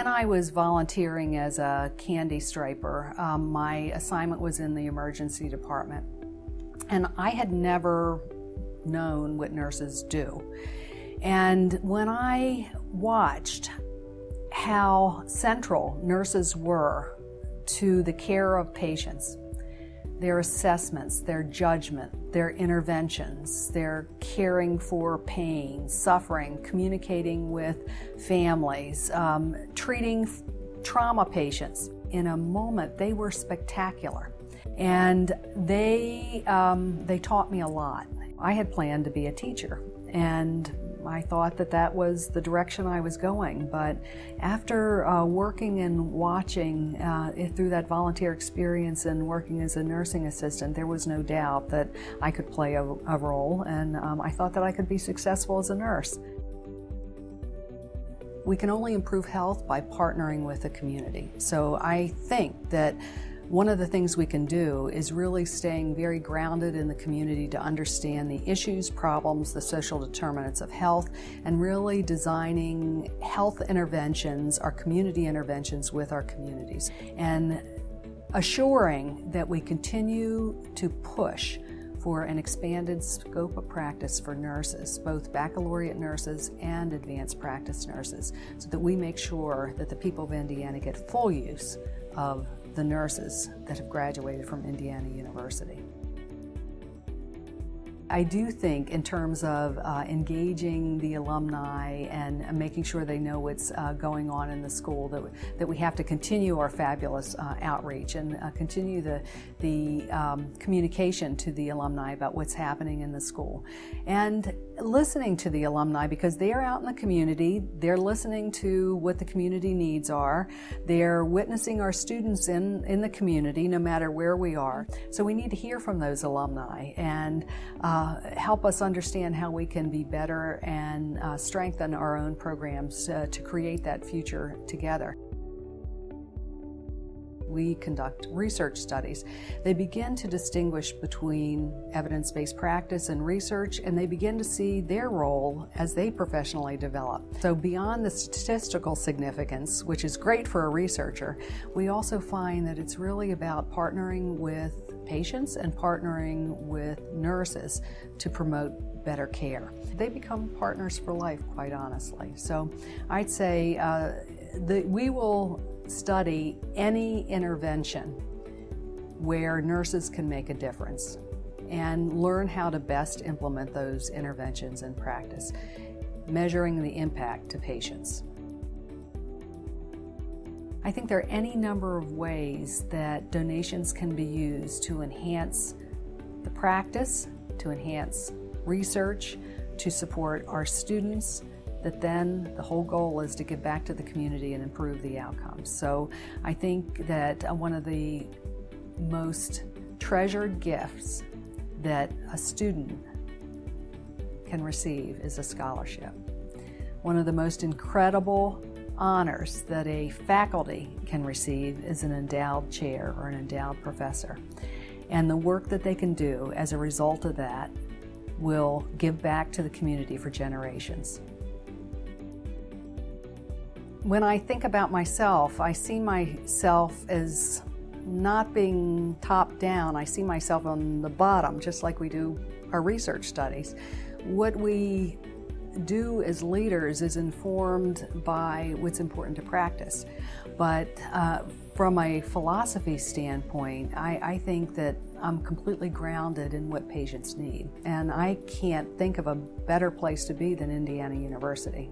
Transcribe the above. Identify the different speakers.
Speaker 1: When I was volunteering as a candy striper, my assignment was in the emergency department. And I had never known what nurses do. And when I watched how central nurses were to the care of patients, their assessments, their judgment, their interventions, their caring for pain, suffering, communicating with families, treating trauma patients. In a moment, they were spectacular. And they taught me a lot. I had planned to be a teacher, and I thought that that was the direction I was going. But after working and watching through that volunteer experience and working as a nursing assistant, there was no doubt that I could play a role, and I thought that I could be successful as a nurse. We can only improve health by partnering with the community. So I think that one of the things we can do is really staying very grounded in the community to understand the issues, problems, the social determinants of health, and really designing health interventions, our community interventions with our communities, and assuring that we continue to push for an expanded scope of practice for nurses, both baccalaureate nurses and advanced practice nurses, so that we make sure that the people of Indiana get full use of the nurses that have graduated from Indiana University. I do think in terms of engaging the alumni and making sure they know what's going on in the school, that we have to continue our fabulous outreach and continue the communication to the alumni about what's happening in the school. And listening to the alumni, because they are out in the community, they're listening to what the community needs are, they're witnessing our students in the community no matter where we are. So we need to hear from those alumni and help us understand how we can be better and strengthen our own programs to create that future together. We conduct research studies. They begin to distinguish between evidence-based practice and research, and they begin to see their role as they professionally develop. So beyond the statistical significance, which is great for a researcher, we also find that it's really about partnering with patients and partnering with nurses to promote better care. They become partners for life, quite honestly. So I'd say we will study any intervention where nurses can make a difference and learn how to best implement those interventions in practice, measuring the impact to patients. I think there are any number of ways that donations can be used to enhance the practice, to enhance research, to support our students, that then the whole goal is to give back to the community and improve the outcomes. So I think that one of the most treasured gifts that a student can receive is a scholarship. One of the most incredible honors that a faculty can receive is an endowed chair or an endowed professor. And the work that they can do as a result of that will give back to the community for generations. When I think about myself, I see myself as not being top down. I see myself on the bottom, just like we do our research studies. What we do as leaders is informed by what's important to practice. But from a philosophy standpoint, I think that I'm completely grounded in what patients need. And I can't think of a better place to be than Indiana University.